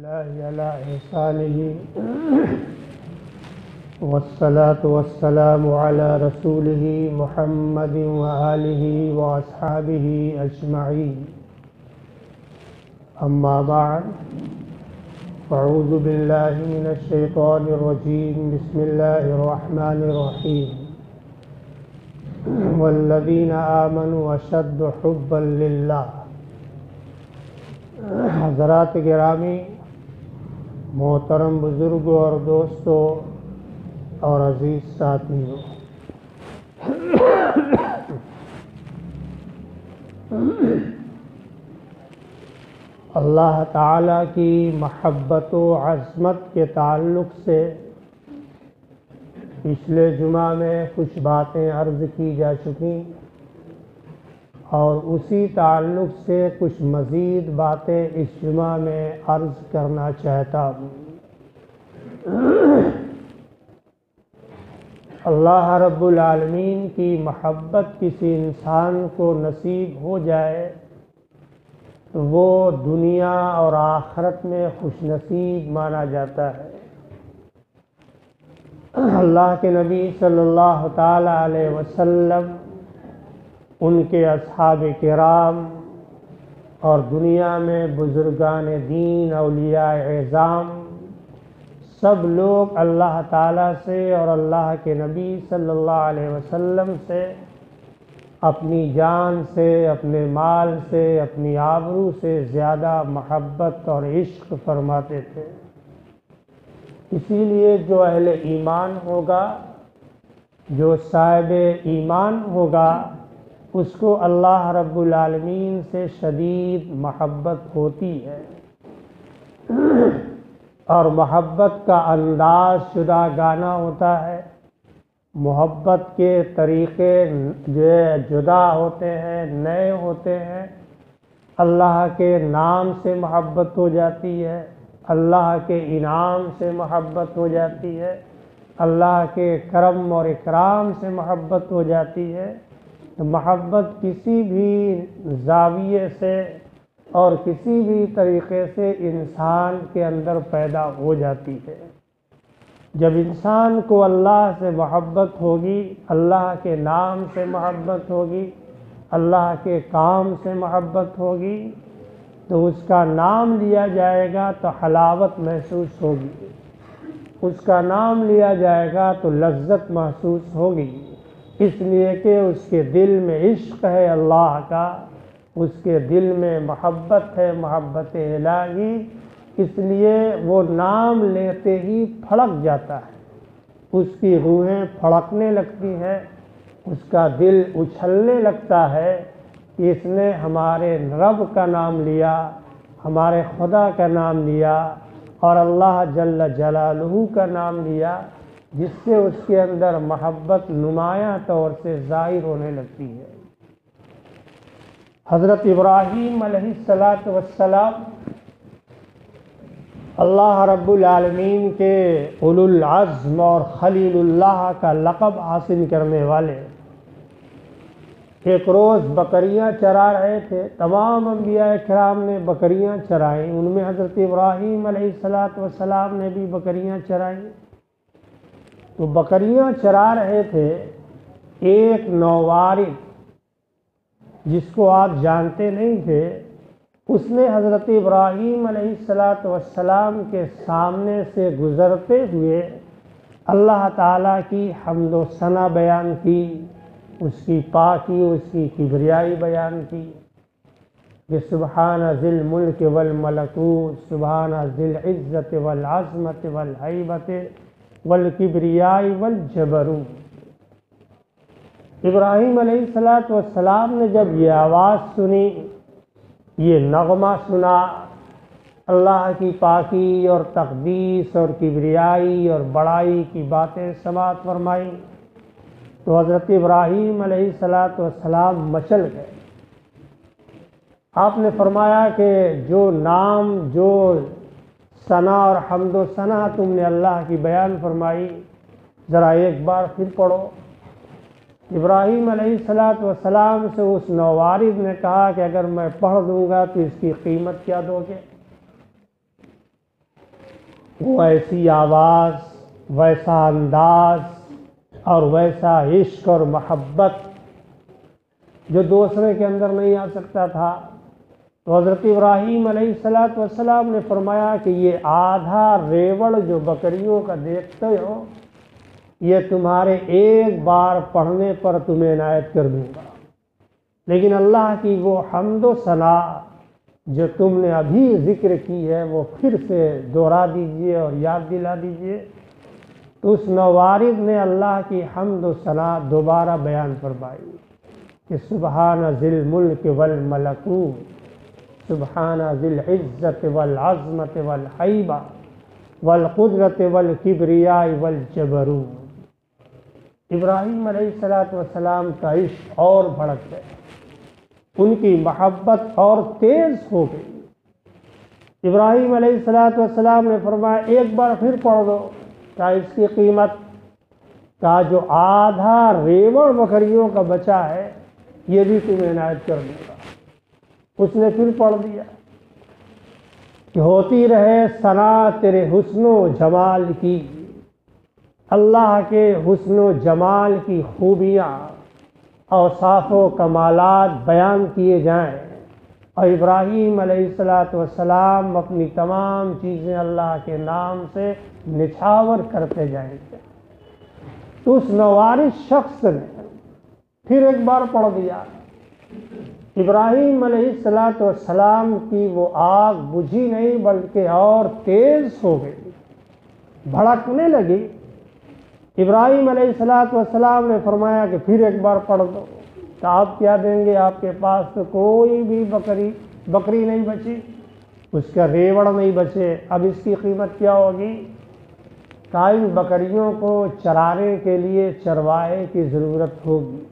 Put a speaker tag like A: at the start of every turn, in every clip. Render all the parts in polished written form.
A: الله على إحسانه والصلاة والسلام على رسوله محمد وآله وأصحابه أجمعين. أما بعد، أعوذ بالله من الشيطان الرجيم. بسم الله الرحمن الرحيم. والذين آمنوا أشد حبا لله. حضرات گرامی، محترم بزرگوں اور دوستوں اور عزیز ساتھیوں، اللہ تعالیٰ کی محبت و عظمت کے تعلق سے پچھلے جمعہ میں کچھ باتیں عرض کی جا چکیں اور اسی تعلق سے کچھ مزید باتیں اس جمعہ میں عرض کرنا چاہتا ہوں۔ اللہ رب العالمین کی محبت کسی انسان کو نصیب ہو جائے تو وہ دنیا اور آخرت میں خوش نصیب مانا جاتا ہے۔ اللہ کے نبی صلی اللہ تعالی علیہ وسلم، ان کے اصحاب کرام اور دنیا میں بزرگان دین، اولیاء اعظام، سب لوگ اللہ تعالیٰ سے اور اللہ کے نبی صلی اللہ علیہ وسلم سے اپنی جان سے، اپنے مال سے، اپنی آبرو سے زیادہ محبت اور عشق فرماتے تھے۔ اسی لیے جو اہل ایمان ہوگا، جو صاحب ایمان ہوگا، اس کو اللہ رب العالمین سے شدید محبت ہوتی ہے، اور محبت کا انداز جداگانہ ہوتا ہے۔ محبت کے طریقے جو جدا ہوتے ہیں، نئے ہوتے ہیں۔ اللہ کے نام سے محبت ہو جاتی ہے، اللہ کے انعام سے محبت ہو جاتی ہے، اللہ کے کرم اور اکرام سے محبت ہو جاتی ہے۔ محبت کسی بھی زاویے سے اور کسی بھی طریقے سے انسان کے اندر پیدا ہو جاتی ہے۔ جب انسان کو اللہ سے محبت ہوگی، اللہ کے نام سے محبت ہوگی، اللہ کے کام سے محبت ہوگی، تو اس کا نام لیا جائے گا تو حلاوت محسوس ہوگی، اس کا نام لیا جائے گا تو لذت محسوس ہوگی، اس لیے کہ اس کے دل میں عشق ہے اللہ کا، اس کے دل میں محبت ہے، محبت الہی، اس لیے وہ نام لیتے ہی پھڑک جاتا ہے، اس کی روحیں پھڑکنے لگتی ہیں، اس کا دل اچھلنے لگتا ہے کہ اس نے ہمارے رب کا نام لیا، ہمارے خدا کا نام لیا اور اللہ جل جلالہ کا نام لیا، جس سے اس کے اندر محبت نمایاں طور سے ظاہر ہونے لگتی ہے۔ حضرت ابراہیم علیہ السلام اللہ رب العالمین کے اولو العزم اور خلیل اللہ کا لقب حاصل کرنے والے ایک روز بکریاں چرا رہے تھے۔ تمام انبیاء کرام نے بکریاں چرائیں، ان میں حضرت ابراہیم علیہ السلام نے بھی بکریاں چرائیں۔ تو بکریاں چرا رہے تھے، ایک نووارث جس کو آپ جانتے نہیں تھے، اس نے حضرت ابراہیم علیہ السلام کے سامنے سے گزرتے ہوئے اللہ تعالیٰ کی حمد و ثنا بیان کی، اس کی پاکی، اس کی کبریائی بیان کی کہ سبحان ذی الملک والملکوت، سبحان ذی العزت والعظمت والہیبت والکبریاء والجبروت۔ ابراہیم علیہ السلام نے جب یہ آواز سنی، یہ نغمہ سنا، اللہ کی پاکی اور تقدیس اور کبریائی اور بڑائی کی باتیں سماعت فرمائی، تو حضرت ابراہیم علیہ السلام مچل گئے۔ آپ نے فرمایا کہ جو نام، جو ثنا اور حمد و ثنا تم نے اللہ کی بیان فرمائی، ذرا ایک بار پھر پڑھو۔ ابراہیم علیہ السلام سے اس نووارث نے کہا کہ اگر میں پڑھ دوں گا تو اس کی قیمت کیا دو گے؟ وہ ایسی آواز، ویسا انداز اور ویسا عشق اور محبت جو دوسرے کے اندر نہیں آ سکتا تھا۔ تو حضرت ابراہیم علیہ السلام نے فرمایا کہ یہ آدھا ریوڑ جو بکریوں کا دیکھتے ہو، یہ تمہارے ایک بار پڑھنے پر تمہیں عنایت کر دوں گا، لیکن اللہ کی وہ حمد و ثنا جو تم نے ابھی ذکر کی ہے وہ پھر سے دوہرا دیجئے اور یاد دلا دیجئے۔ تو اس نوارد نے اللہ کی حمد و ثنا دوبارہ بیان فرمائی کہ سبحان ذی الملک والملکوت، سبحان ذی العزت والعظمت والہیبہ والقدرت والکبریاء والجبروت۔ ابراہیم علیہ السلام کا عشق اور بھڑک گیا، ان کی محبت اور تیز ہو گئی۔ ابراہیم علیہ السلام نے فرمایا ایک بار پھر پڑھ دو، کہا اس کی قیمت، کہا جو آدھا ریوڑ بکریوں کا بچہ ہے یہ بھی تمہیں عنایت کر دوں گا۔ اس نے پھر پڑھ دیا کہ ہوتی رہے ثنا تیرے حسن و جمال کی، اللہ کے حسن و جمال کی خوبیاں اوصاف و کمالات بیان کیے جائیں، اور ابراہیم علیہ السلام اپنی تمام چیزیں اللہ کے نام سے نچھاور کرتے جائیں گے۔ تو اس نوارث شخص نے پھر ایک بار پڑھ دیا۔ ابراہیم علیہ السلام کی وہ آگ بجھی نہیں بلکہ اور تیز ہو گئی، بھڑکنے لگی۔ ابراہیم علیہ السلام نے فرمایا کہ پھر ایک بار پڑھ دو، تو آپ کیا دیں گے؟ آپ کے پاس تو کوئی بھی بکری نہیں بچی، اس کا ریوڑ نہیں بچے، اب اس کی قیمت کیا ہوگی؟ کہا ان بکریوں کو چرانے کے لیے چرواہے کی ضرورت ہوگی،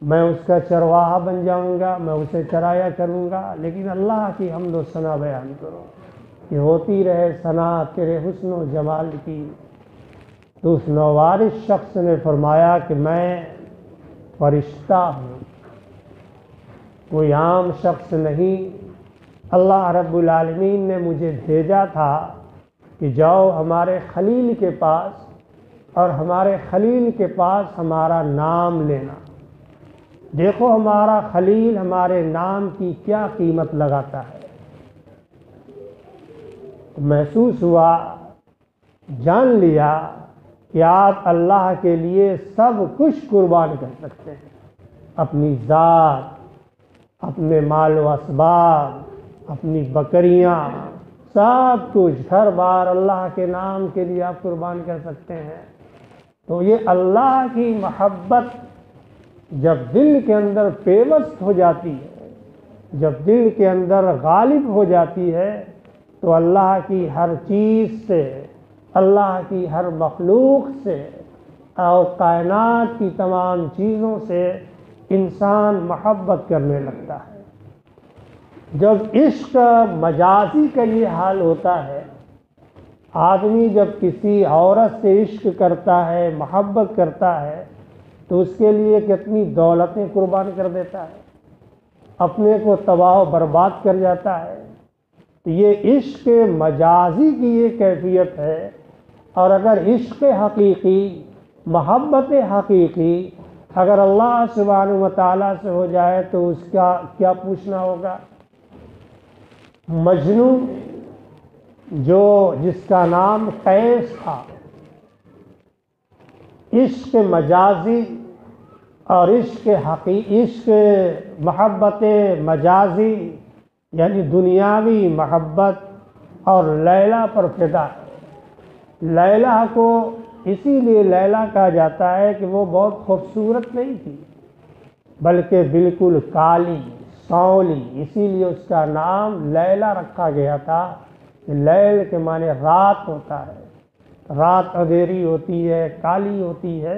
A: میں اس کا چرواہا بن جاؤں گا، میں اسے چرایا کروں گا، لیکن اللہ کی حمد و ثنا بیان کرو کہ ہوتی رہے ثنا تیرے حسن و جمال کی۔ تو اس نوارث شخص نے فرمایا کہ میں فرشتہ ہوں، کوئی عام شخص نہیں، اللہ رب العالمین نے مجھے بھیجا تھا کہ جاؤ ہمارے خلیل کے پاس اور ہمارے خلیل کے پاس ہمارا نام لینا، دیکھو ہمارا خلیل ہمارے نام کی کیا قیمت لگاتا ہے۔ محسوس ہوا، جان لیا کہ آپ اللہ کے لیے سب کچھ قربان کر سکتے ہیں، اپنی ذات، اپنے مال و اسباب، اپنی بکریاں، سب کچھ گھر بار اللہ کے نام کے لیے آپ قربان کر سکتے ہیں۔ تو یہ اللہ کی محبت جب دل کے اندر پیوست ہو جاتی ہے، جب دل کے اندر غالب ہو جاتی ہے، تو اللہ کی ہر چیز سے، اللہ کی ہر مخلوق سے اور کائنات کی تمام چیزوں سے انسان محبت کرنے لگتا ہے۔ جب عشق مجازی کا یہ حال ہوتا ہے، آدمی جب کسی عورت سے عشق کرتا ہے، محبت کرتا ہے، تو اس کے لیے کتنی دولتیں قربان کر دیتا ہے، اپنے کو تباہ و برباد کر جاتا ہے۔ تو یہ عشق مجازی کی یہ کیفیت ہے، اور اگر عشق حقیقی، محبت حقیقی اگر اللہ سبحانہ و تعالیٰ سے ہو جائے تو اس کا کیا پوچھنا ہوگا۔ مجنو جس کا نام قیس تھا، عشق مجازی اور عشق محبت مجازی یعنی دنیاوی محبت اور لیلا پر فدا ہے۔ لیلا کو اسی لیے لیلا کہا جاتا ہے کہ وہ بہت خوبصورت نہیں تھی، بلکہ بالکل کالی سانولی، اسی لیے اس کا نام لیلا رکھا گیا تھا۔ لیل کے معنی رات ہوتا ہے، رات اندھیری ہوتی ہے، کالی ہوتی ہے،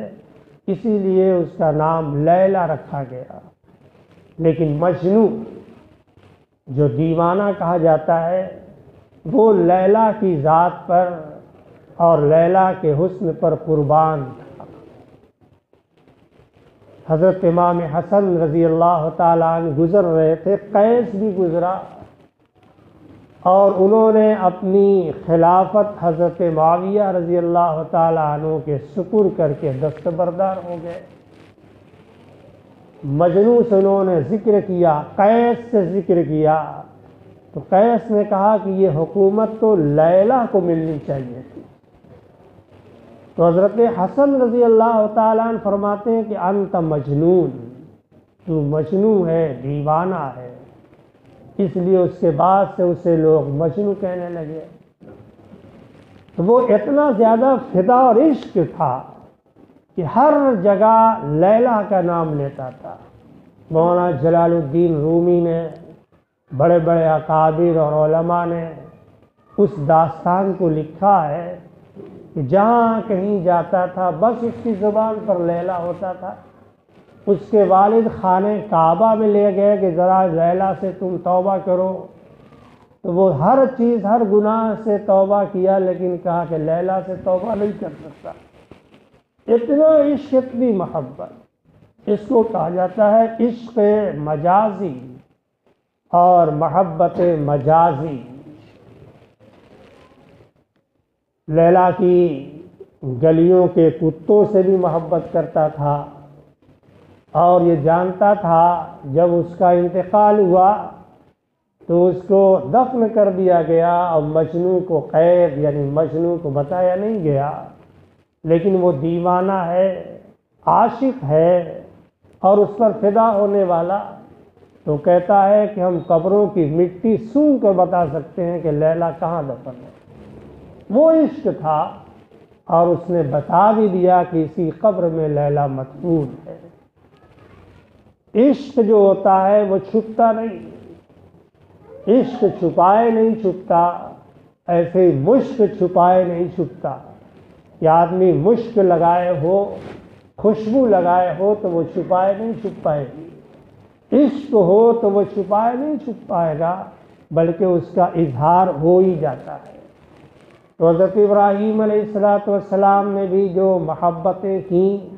A: اسی لیے اس کا نام لیلا رکھا گیا۔ لیکن مجنو جو دیوانہ کہا جاتا ہے، وہ لیلا کی ذات پر اور لیلا کے حسن پر قربان تھا۔ حضرت امام حسن رضی اللہ تعالیٰ عنہ گزر رہے تھے، قیس بھی گزرا، اور انہوں نے اپنی خلافت حضرت معاویہ رضی اللہ تعالیٰ عنہ کے سپرد کر کے دستبردار ہو گئے۔ مجنون سے انہوں نے ذکر کیا، قیس سے ذکر کیا، تو قیس نے کہا کہ یہ حکومت تو لیلہ کو ملنی چاہیے تھی۔ تو حضرت حسن رضی اللہ تعالیٰ عنہ فرماتے ہیں کہ انت مجنون، تو مجنون ہے، دیوانہ ہے، اس لیے اس کے بعد سے اسے لوگ مجنون کہنے لگے۔ تو وہ اتنا زیادہ فدا اور عشق تھا کہ ہر جگہ لیلہ کا نام لیتا تھا۔ مولانا جلال الدین رومی نے، بڑے بڑے اکابر اور علماء نے اس داستان کو لکھا ہے کہ جہاں کہیں جاتا تھا بس اس کی زبان پر لیلہ ہوتا تھا۔ اس کے والد خانہ کعبہ میں لے گئے کہ ذرا لیلہ سے تم توبہ کرو، تو وہ ہر چیز، ہر گناہ سے توبہ کیا، لیکن کہا کہ لیلہ سے توبہ نہیں کر سکتا۔ اتنا عشق، اتنی محبت، اس کو کہا جاتا ہے عشق مجازی اور محبت مجازی۔ لیلہ کی گلیوں کے کتوں سے بھی محبت کرتا تھا، اور یہ جانتا تھا جب اس کا انتقال ہوا تو اس کو دفن کر دیا گیا اور مجنون کو قید، یعنی مجنون کو بتایا نہیں گیا، لیکن وہ دیوانہ ہے، عاشق ہے اور اس پر فدا ہونے والا، تو کہتا ہے کہ ہم قبروں کی مٹی سونگھ کر بتا سکتے ہیں کہ لیلہ کہاں دفن ہے۔ وہ عشق تھا اور اس نے بتا بھی دیا کہ اسی قبر میں لیلہ مدفون ہے۔ عشق جو ہوتا ہے وہ چھپتا نہیں، عشق چھپائے نہیں چھپتا، ایسے ہی مشک چھپائے نہیں چھپتا۔ کہ آدمی مشک لگائے ہو، خوشبو لگائے ہو تو وہ چھپائے نہیں چھپ پائے گی، عشق ہو تو وہ چھپائے نہیں چھپ پائے گا، بلکہ اس کا اظہار ہو ہی جاتا ہے۔ تو حضرت ابراہیم علیہ السلام نے بھی جو محبتیں کیں،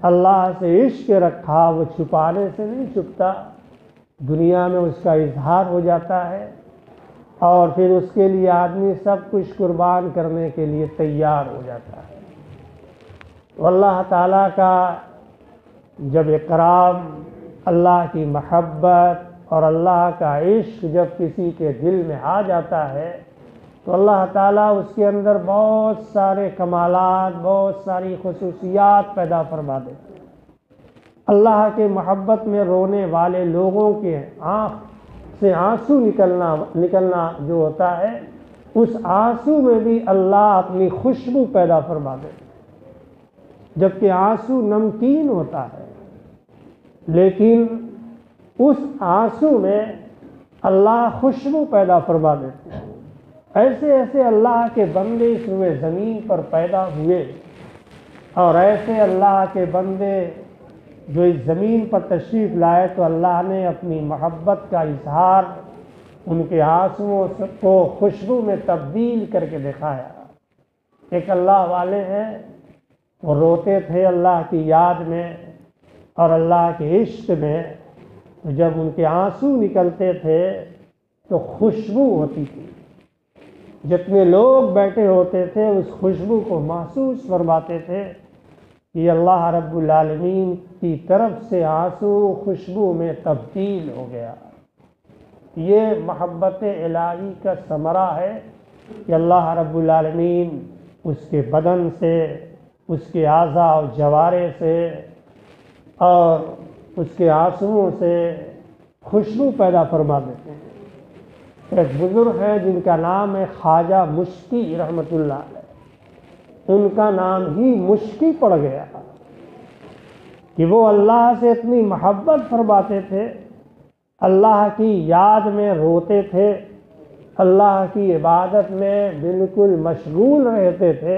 A: اللہ سے عشق رکھا، وہ چھپانے سے نہیں چھپتا، دنیا میں اس کا اظہار ہو جاتا ہے، اور پھر اس کے لیے آدمی سب کچھ قربان کرنے کے لیے تیار ہو جاتا ہے۔ تو اللہ تعالیٰ کا جب اکرام، اللہ کی محبت اور اللہ کا عشق جب کسی کے دل میں آ جاتا ہے تو اللہ تعالیٰ اس کے اندر بہت سارے کمالات، بہت ساری خصوصیات پیدا فرما دیتے ہیں۔ اللہ کے محبت میں رونے والے لوگوں کے آنکھ سے آنسو نکلنا جو ہوتا ہے، اس آنسو میں بھی اللہ اپنی خوشبو پیدا فرما دیتے ہیں، جبکہ آنسو نمکین ہوتا ہے، لیکن اس آنسو میں اللہ خوشبو پیدا فرما دیتے ہیں۔ ایسے ایسے اللہ کے بندے اس روئے زمین پر پیدا ہوئے، اور ایسے اللہ کے بندے جو اس زمین پر تشریف لائے تو اللہ نے اپنی محبت کا اظہار ان کے آنسوؤں کو خوشبو میں تبدیل کر کے دکھایا۔ ایک اللہ والے ہیں، وہ روتے تھے اللہ کی یاد میں اور اللہ کے عشق میں، جب ان کے آنسو نکلتے تھے تو خوشبو ہوتی تھی، جتنے لوگ بیٹھے ہوتے تھے اس خوشبو کو محسوس فرماتے تھے کہ اللہ رب العالمین کی طرف سے آنسو خوشبو میں تبدیل ہو گیا۔ یہ محبت الہی کا ثمرہ ہے کہ اللہ رب العالمین اس کے بدن سے، اس کے اعضاء و جوارے سے اور اس کے آنسوؤں سے خوشبو پیدا فرما دیتے ہیں۔ ایک بزرگ ہیں جن کا نام ہے خواجہ مشکی رحمۃ اللہ علیہ، ان کا نام ہی مشکی پڑ گیا کہ وہ اللہ سے اتنی محبت فرماتے تھے، اللہ کی یاد میں روتے تھے، اللہ کی عبادت میں بالکل مشغول رہتے تھے،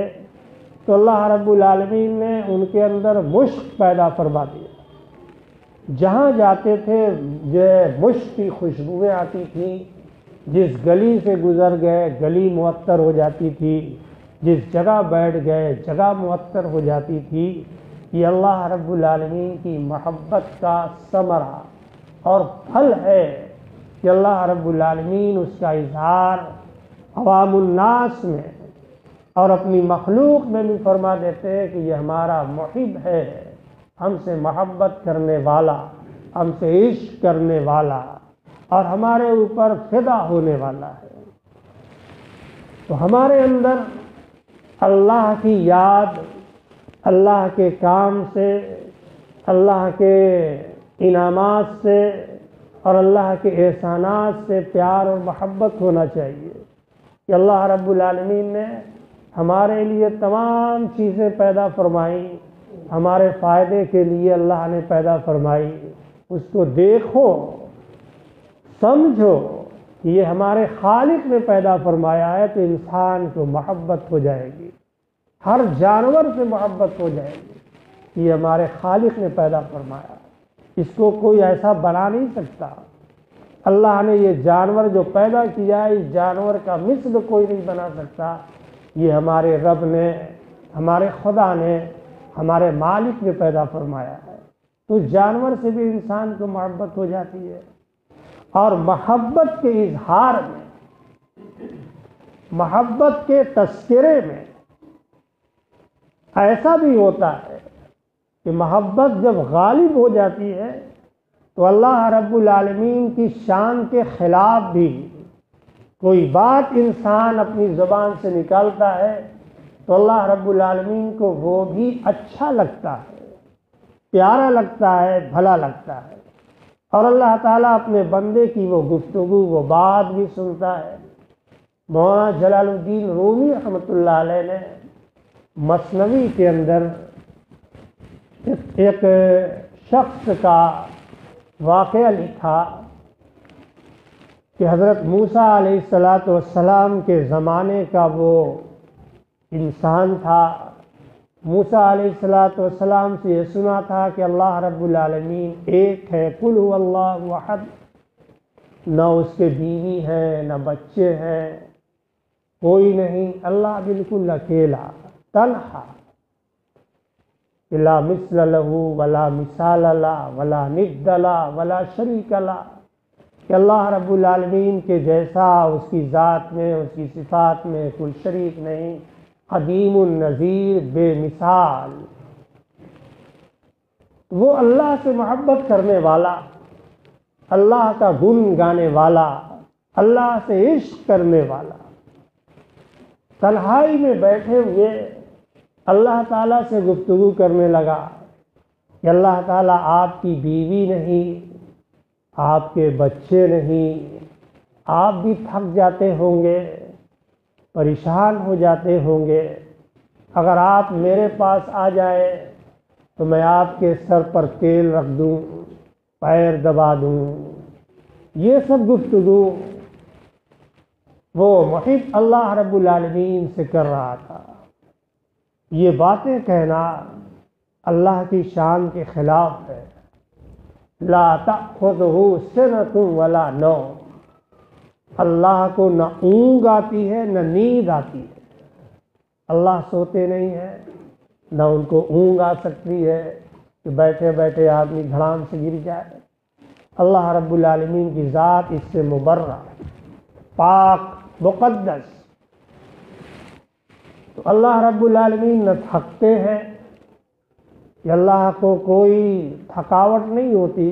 A: تو اللہ رب العالمین نے ان کے اندر مشک پیدا فرما دیا۔ جہاں جاتے تھے جو مشک کی خوشبوئیں آتی تھیں، جس گلی سے گزر گئے گلی معطر ہو جاتی تھی، جس جگہ بیٹھ گئے جگہ معطر ہو جاتی تھی۔ یہ اللہ رب العالمین کی محبت کا ثمرہ اور پھل ہے کہ اللہ رب العالمین اس کا اظہار عوام الناس میں اور اپنی مخلوق میں بھی فرما دیتے ہیں کہ یہ ہمارا محب ہے، ہم سے محبت کرنے والا، ہم سے عشق کرنے والا اور ہمارے اوپر فدا ہونے والا ہے۔ تو ہمارے اندر اللہ کی یاد، اللہ کے کام سے، اللہ کے انعامات سے اور اللہ کے احسانات سے پیار اور محبت ہونا چاہیے کہ اللہ رب العالمین نے ہمارے لیے تمام چیزیں پیدا فرمائیں، ہمارے فائدے کے لیے اللہ نے پیدا فرمائی۔ اس کو دیکھو، سمجھو کہ یہ ہمارے خالق نے پیدا فرمایا ہے، تو انسان کو محبت ہو جائے گی، ہر جانور سے محبت ہو جائے گی۔ یہ ہمارے خالق نے پیدا فرمایا، اس کو کوئی ایسا بنا نہیں سکتا۔ اللہ نے یہ جانور جو پیدا کیا ہے، اس جانور کا مثل کوئی نہیں بنا سکتا۔ یہ ہمارے رب نے، ہمارے خدا نے، ہمارے مالک نے پیدا فرمایا ہے، تو جانور سے بھی انسان کو محبت ہو جاتی ہے۔ اور محبت کے اظہار میں، محبت کے تذکرے میں ایسا بھی ہوتا ہے کہ محبت جب غالب ہو جاتی ہے تو اللہ رب العالمین کی شان کے خلاف بھی کوئی بات انسان اپنی زبان سے نکالتا ہے تو اللہ رب العالمین کو وہ بھی اچھا لگتا ہے، پیارا لگتا ہے، بھلا لگتا ہے، اور اللہ تعالیٰ اپنے بندے کی وہ گفتگو، وہ بات بھی سنتا ہے۔ مولانا جلال الدین رومی رحمۃ اللہ علیہ نے مثنوی کے اندر ایک شخص کا واقعہ لکھا کہ حضرت موسیٰ علیہ السلام کے زمانے کا وہ انسان تھا۔ موسیٰ علیہ السلام سے یہ سنا تھا کہ اللہ رب العالمین ایک ہے، قل هو اللہ احد، نہ اس کے بیوی ہیں، نہ بچے ہیں، کوئی نہیں، اللہ بالکل اکیلا، تنہا، لا مثل له ولا مثال له ولا ند له ولا شریک له، کہ اللہ رب العالمین کے جیسا اس کی ذات میں، اس کی صفات میں کوئی شریک نہیں، قدیم النظیر، بے مثال۔ وہ اللہ سے محبت کرنے والا، اللہ کا گن گانے والا، اللہ سے عشق کرنے والا، تنہائی میں بیٹھے ہوئے اللہ تعالیٰ سے گفتگو کرنے لگا کہ اللہ تعالیٰ آپ کی بیوی نہیں، آپ کے بچے نہیں، آپ بھی تھک جاتے ہوں گے، پریشان ہو جاتے ہوں گے، اگر آپ میرے پاس آ جائے تو میں آپ کے سر پر تیل رکھ دوں، پیر دبا دوں۔ یہ سب گفتگو وہ محب اللہ رب العالمین سے کر رہا تھا۔ یہ باتیں کہنا اللہ کی شان کے خلاف ہے۔ لا تأخذہ سنۃ ولا نوم، اللہ کو نہ اونگ آتی ہے نہ نیند آتی ہے۔ اللہ سوتے نہیں ہیں، نہ ان کو اونگ آ سکتی ہے کہ بیٹھے بیٹھے آدمی دھڑام سے گر جائے۔ اللہ رب العالمین کی ذات اس سے مبرہ، پاک، مقدس۔ تو اللہ رب العالمین نہ تھکتے ہیں، کہ اللہ کو کوئی تھکاوٹ نہیں ہوتی،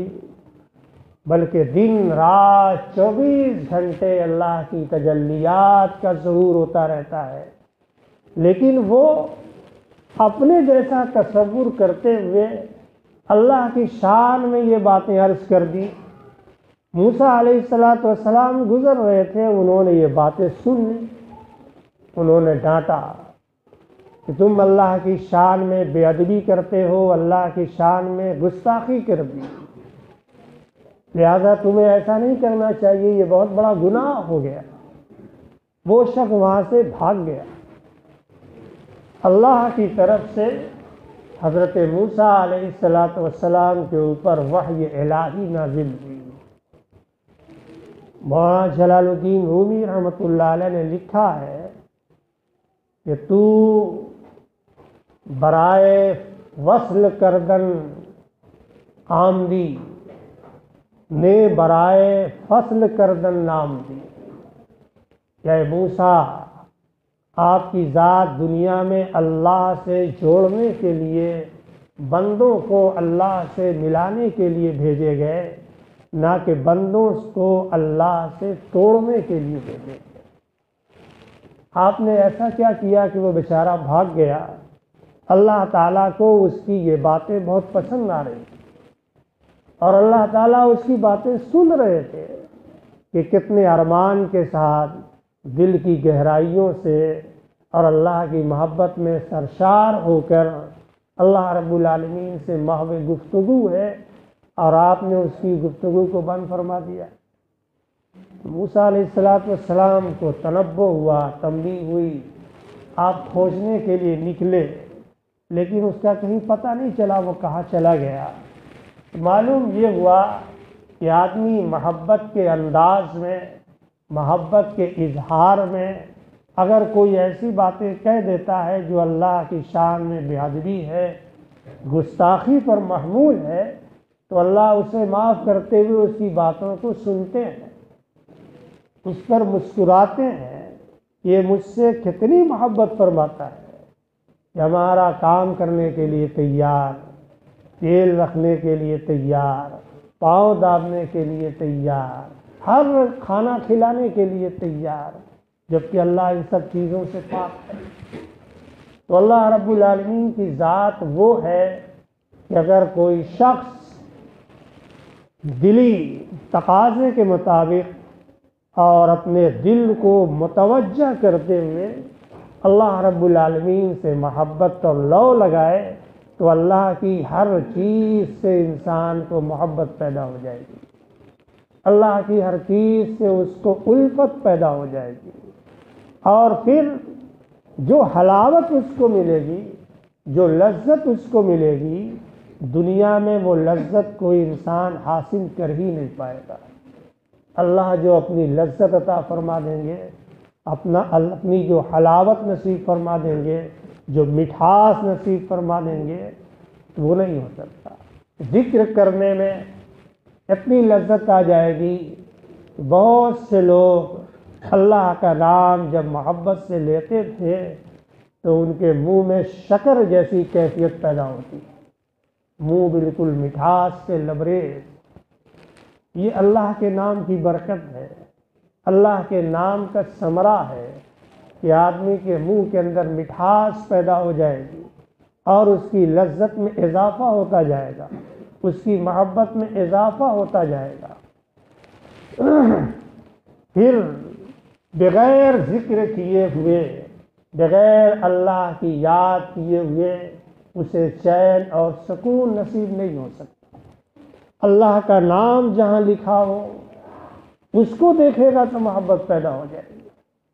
A: بلکہ دن رات 24 گھنٹے اللہ کی تجلیات کا ظہور ہوتا رہتا ہے، لیکن وہ اپنے جیسا تصور کرتے ہوئے اللہ کی شان میں یہ باتیں عرض کر دی۔ موسیٰ علیہ السلام گزر رہے تھے، انہوں نے یہ باتیں سن لی، انہوں نے ڈانٹا کہ تم اللہ کی شان میں بے ادبی کرتے ہو، اللہ کی شان میں گستاخی کر دی، لہذا تمہیں ایسا نہیں کرنا چاہیے، یہ بہت بڑا گناہ ہو گیا۔ وہ شخص وہاں سے بھاگ گیا۔ اللہ کی طرف سے حضرت موسیٰ علیہ السلام کے اوپر وحی الہی نازل ہوئی۔ مولانا جلال الدین رومی رحمۃ اللہ علیہ نے لکھا ہے کہ تو برائے وصل کردن آمدی، نے برائے فصل کردن نام دی، اے موسیٰ آپ کی ذات دنیا میں اللہ سے جوڑنے کے لیے، بندوں کو اللہ سے ملانے کے لیے بھیجے گئے، نہ کہ بندوں کو اللہ سے توڑنے کے لیے بھیجے گئے۔ آپ نے ایسا کیا کیا کہ وہ بیچارہ بھاگ گیا؟ اللہ تعالیٰ کو اس کی یہ باتیں بہت پسند آ رہی تھیں، اور اللہ تعالیٰ اس کی باتیں سن رہے تھے کہ کتنے ارمان کے ساتھ دل کی گہرائیوں سے اور اللہ کی محبت میں سرشار ہو کر اللہ رب العالمین سے محو گفتگو ہے، اور آپ نے اس کی گفتگو کو بند فرما دیا۔ موسیٰ علیہ السلام کو تنبؤ ہوا، تنبیہ ہوئی، آپ کھوجنے کے لیے نکلے، لیکن اس کا کہیں پتہ نہیں چلا وہ کہاں چلا گیا۔ معلوم یہ ہوا کہ آدمی محبت کے انداز میں، محبت کے اظہار میں اگر کوئی ایسی باتیں کہہ دیتا ہے جو اللہ کی شان میں بے ادبی ہے، گستاخی پر محمول ہے، تو اللہ اسے معاف کرتے ہوئے اس کی باتوں کو سنتے ہیں، اس پر مسکراتے ہیں۔ یہ مجھ سے کتنی محبت فرماتا ہے کہ ہمارا کام کرنے کے لیے تیار، تیل رکھنے کے لیے تیار، پاؤں دابنے کے لیے تیار، ہر کھانا کھلانے کے لیے تیار، جبکہ اللہ ان سب چیزوں سے پاک ہے۔ تو اللہ رب العالمین کی ذات وہ ہے کہ اگر کوئی شخص دلی تقاضے کے مطابق اور اپنے دل کو متوجہ کرتے ہوئے اللہ رب العالمین سے محبت اور لو لگائے، تو اللہ کی ہر چیز سے انسان کو محبت پیدا ہو جائے گی، اللہ کی ہر چیز سے اس کو الفت پیدا ہو جائے گی، اور پھر جو حلاوت اس کو ملے گی، جو لذت اس کو ملے گی، دنیا میں وہ لذت کوئی انسان حاصل کر ہی نہیں پائے گا۔ اللہ جو اپنی لذت عطا فرما دیں گے، اپنی جو حلاوت نصیب فرما دیں گے، جو مٹھاس نصیب فرما دیں گے، وہ نہیں ہو سکتا۔ ذکر کرنے میں اتنی لذت آ جائے گی کہ بہت سے لوگ اللہ کا نام جب محبت سے لیتے تھے تو ان کے منہ میں شکر جیسی کیفیت پیدا ہوتی، منہ بالکل مٹھاس سے لبریز۔ یہ اللہ کے نام کی برکت ہے، اللہ کے نام کا ثمرہ ہے کہ آدمی کے منہ کے اندر مٹھاس پیدا ہو جائے گی، اور اس کی لذت میں اضافہ ہوتا جائے گا، اس کی محبت میں اضافہ ہوتا جائے گا۔ پھر بغیر ذکر کیے ہوئے، بغیر اللہ کی یاد کیے ہوئے اسے چین اور سکون نصیب نہیں ہو سکتا۔ اللہ کا نام جہاں لکھا ہو اس کو دیکھے گا تو محبت پیدا ہو جائے گی۔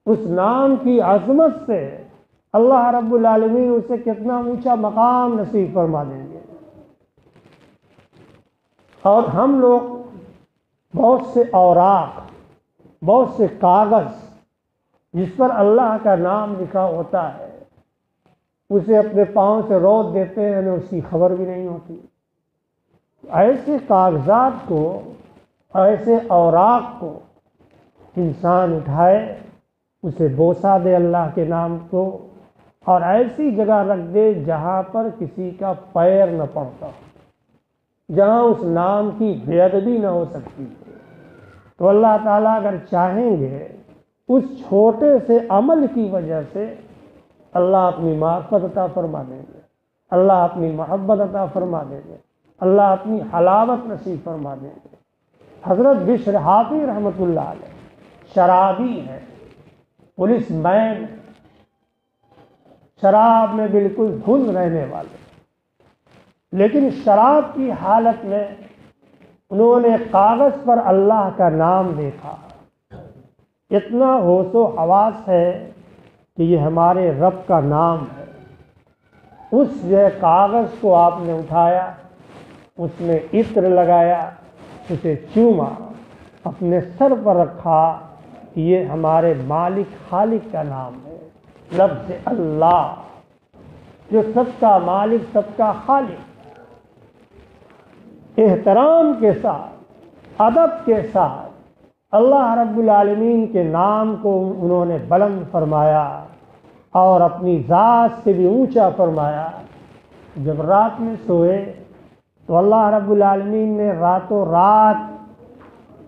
A: اس نام کی عظمت سے اللہ رب العالمین اسے کتنا اونچا مقام نصیب فرما دیں گے۔ اور ہم لوگ بہت سے اوراق، بہت سے کاغذ جس پر اللہ کا نام لکھا ہوتا ہے، اسے اپنے پاؤں سے روت دیتے ہیں، ہمیں اس کی خبر بھی نہیں ہوتی۔ ایسے کاغذات کو، ایسے اوراق کو انسان اٹھائے، اسے بوسہ دے اللہ کے نام کو، اور ایسی جگہ رکھ دے جہاں پر کسی کا پیر نہ پڑتا ہو، جہاں اس نام کی بے ادبی نہ ہو سکتی۔ تو اللہ تعالیٰ اگر چاہیں گے اس چھوٹے سے عمل کی وجہ سے اللہ اپنی معرفت عطا فرما دیں گے، اللہ اپنی محبت عطا فرما دیں گے، اللہ اپنی حلاوت نصیب فرما دیں گے۔ حضرت بشر حافی رحمۃ اللہ علیہ شرابی ہے، پولیس مین، شراب میں بالکل دھن رہنے والے، لیکن شراب کی حالت میں انہوں نے کاغذ پر اللہ کا نام دیکھا۔ اتنا ہوش و حواس ہے کہ یہ ہمارے رب کا نام ہے۔ اس کاغذ کو آپ نے اٹھایا، اس میں عطر لگایا، اسے چوما، اپنے سر پر رکھا کہ یہ ہمارے مالک خالق کا نام ہے، لفظ اللہ، جو سب کا مالک، سب کا خالق۔ احترام کے ساتھ ادب کے ساتھ اللہ رب العالمین کے نام کو انہوں نے بلند فرمایا اور اپنی ذات سے بھی اونچا فرمایا۔ جب رات میں سوئے تو اللہ رب العالمین نے راتوں رات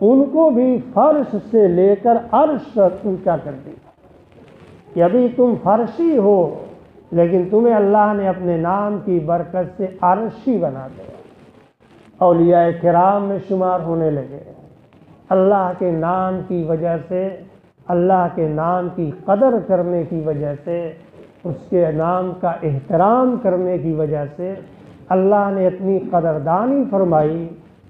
A: ان کو بھی فرش سے لے کر عرش تک اونچا کر دیا کہ ابھی تم فرشی ہو لیکن تمہیں اللہ نے اپنے نام کی برکت سے عرشی بنا دیا، اولیاء کرام میں شمار ہونے لگے۔ اللہ کے نام کی وجہ سے، اللہ کے نام کی قدر کرنے کی وجہ سے، اس کے نام کا احترام کرنے کی وجہ سے اللہ نے اتنی قدردانی فرمائی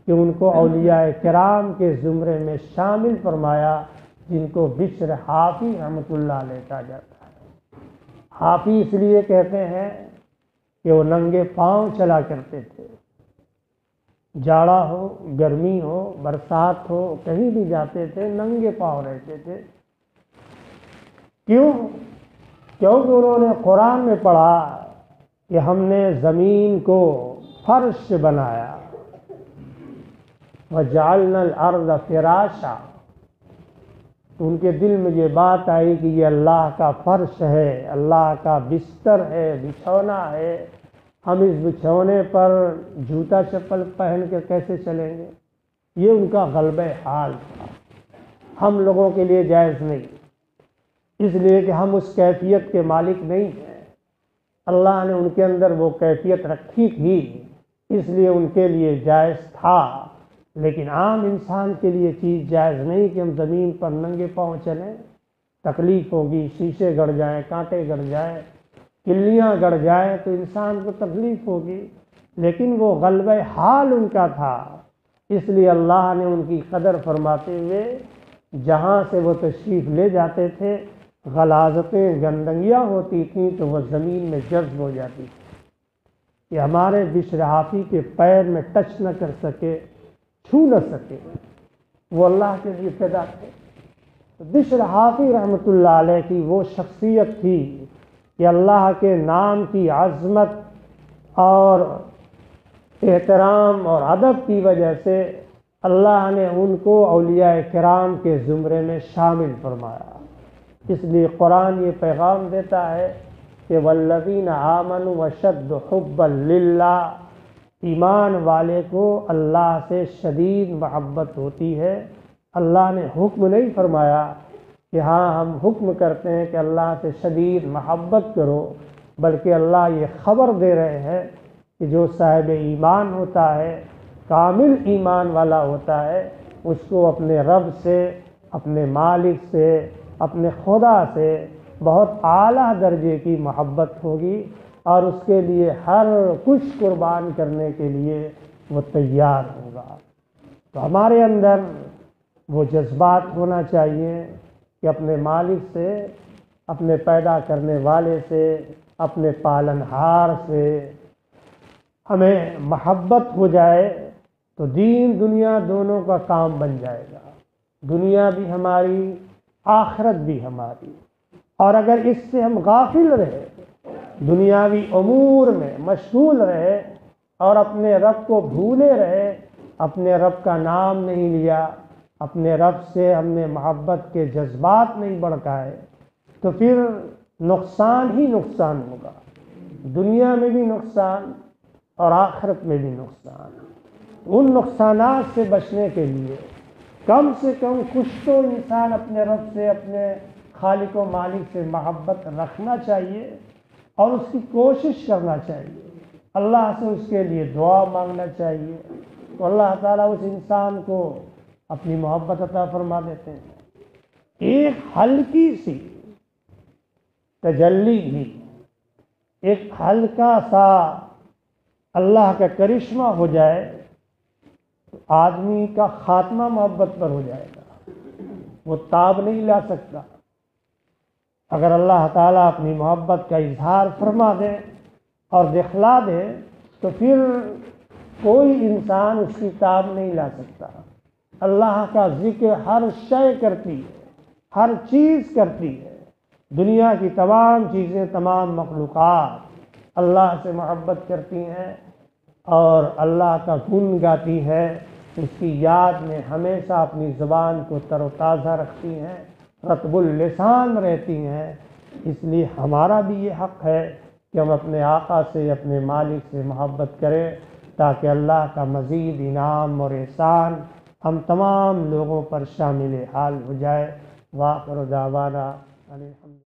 A: کہ ان کو اولیاء کرام کے زمرے میں شامل فرمایا، جن کو بشر حافی رحمۃ اللہ علیہ کہا جاتا ہے۔ حافی اس لیے کہتے ہیں کہ وہ ننگے پاؤں چلا کرتے تھے، جاڑا ہو، گرمی ہو، برسات ہو، کہیں بھی جاتے تھے ننگے پاؤں رہتے تھے۔ کیوں؟ کیونکہ انہوں نے قرآن میں پڑھا کہ ہم نے زمین کو فرش بنایا، وَجَعَلْنَا الْأَرْضَ فِرَاشًا۔ تو ان کے دل میں یہ بات آئی کہ یہ اللہ کا فرش ہے، اللہ کا بستر ہے، بچھونا ہے، ہم اس بچھونے پر جوتا چپل پہن کے کیسے چلیں گے؟ یہ ان کا غلبہ حال تھا، ہم لوگوں کے لیے جائز نہیں، اس لیے کہ ہم اس کیفیت کے مالک نہیں ہیں۔ اللہ نے ان کے اندر وہ کیفیت رکھی تھی، اس لیے ان کے لیے جائز تھا، لیکن عام انسان کے لیے چیز جائز نہیں کہ ہم زمین پر ننگے پاؤں چلیں، تکلیف ہوگی، شیشے گڑ جائیں، کانٹے گڑ جائیں، کلیاں گڑ جائیں تو انسان کو تکلیف ہوگی، لیکن وہ غلبہ حال ان کا تھا، اس لیے اللہ نے ان کی قدر فرماتے ہوئے جہاں سے وہ تشریف لے جاتے تھے غلاظتیں گندگیاں ہوتی تھیں تو وہ زمین میں جذب ہو جاتی تھی کہ ہمارے بشر حافی کے پیر میں ٹچ نہ کر سکے، چھو نہ سکے، وہ اللہ کے لیے فدا تھے۔ بشر حافی رحمۃ اللہ علیہ کی وہ شخصیت تھی کہ اللہ کے نام کی عظمت اور احترام اور ادب کی وجہ سے اللہ نے ان کو اولیاء کرام کے زمرے میں شامل فرمایا۔ اس لیے قرآن یہ پیغام دیتا ہے کہ والذین آمنوا اشد حبا للہ، ایمان والے کو اللہ سے شدید محبت ہوتی ہے۔ اللہ نے حکم نہیں فرمایا کہ ہاں ہم حکم کرتے ہیں کہ اللہ سے شدید محبت کرو، بلکہ اللہ یہ خبر دے رہے ہیں کہ جو صاحب ایمان ہوتا ہے، کامل ایمان والا ہوتا ہے، اس کو اپنے رب سے، اپنے مالک سے، اپنے خدا سے بہت اعلیٰ درجے کی محبت ہوگی اور اس کے لیے ہر کچھ قربان کرنے کے لیے وہ تیار ہوگا۔ تو ہمارے اندر وہ جذبات ہونا چاہیے کہ اپنے مالک سے، اپنے پیدا کرنے والے سے، اپنے پالن ہار سے ہمیں محبت ہو جائے تو دین دنیا دونوں کا کام بن جائے گا، دنیا بھی ہماری، آخرت بھی ہماری۔ اور اگر اس سے ہم غافل رہے، دنیاوی امور میں مشغول رہے اور اپنے رب کو بھولے رہے، اپنے رب کا نام نہیں لیا، اپنے رب سے ہم نے محبت کے جذبات نہیں بڑھائے، تو پھر نقصان ہی نقصان ہوگا، دنیا میں بھی نقصان اور آخرت میں بھی نقصان۔ ان نقصانات سے بچنے کے لیے کم سے کم کچھ تو انسان اپنے رب سے، اپنے خالق و مالک سے محبت رکھنا چاہیے اور اس کی کوشش کرنا چاہیے، اللہ سے اس کے لیے دعا مانگنا چاہیے، تو اللہ تعالیٰ اس انسان کو اپنی محبت عطا فرما دیتے ہیں۔ ایک ہلکی سی تجلی بھی، ایک ہلکا سا اللہ کا کرشمہ ہو جائے تو آدمی کا خاتمہ محبت پر ہو جائے گا، وہ تاب نہیں لا سکتا۔ اگر اللہ تعالیٰ اپنی محبت کا اظہار فرما دے اور دکھلا دے تو پھر کوئی انسان اس کی تاب نہیں لا سکتا۔ اللہ کا ذکر ہر شے کرتی ہے، ہر چیز کرتی ہے، دنیا کی تمام چیزیں، تمام مخلوقات اللہ سے محبت کرتی ہیں اور اللہ کا گن گاتی ہے، اس کی یاد میں ہمیشہ اپنی زبان کو تر و تازہ رکھتی ہیں، رطب اللسان رہتی ہیں۔ اس لیے ہمارا بھی یہ حق ہے کہ ہم اپنے آقا سے، اپنے مالک سے محبت کریں، تاکہ اللہ کا مزید انعام اور احسان ہم تمام لوگوں پر شامل حال ہو جائے۔ وآخر دعوانا الحمد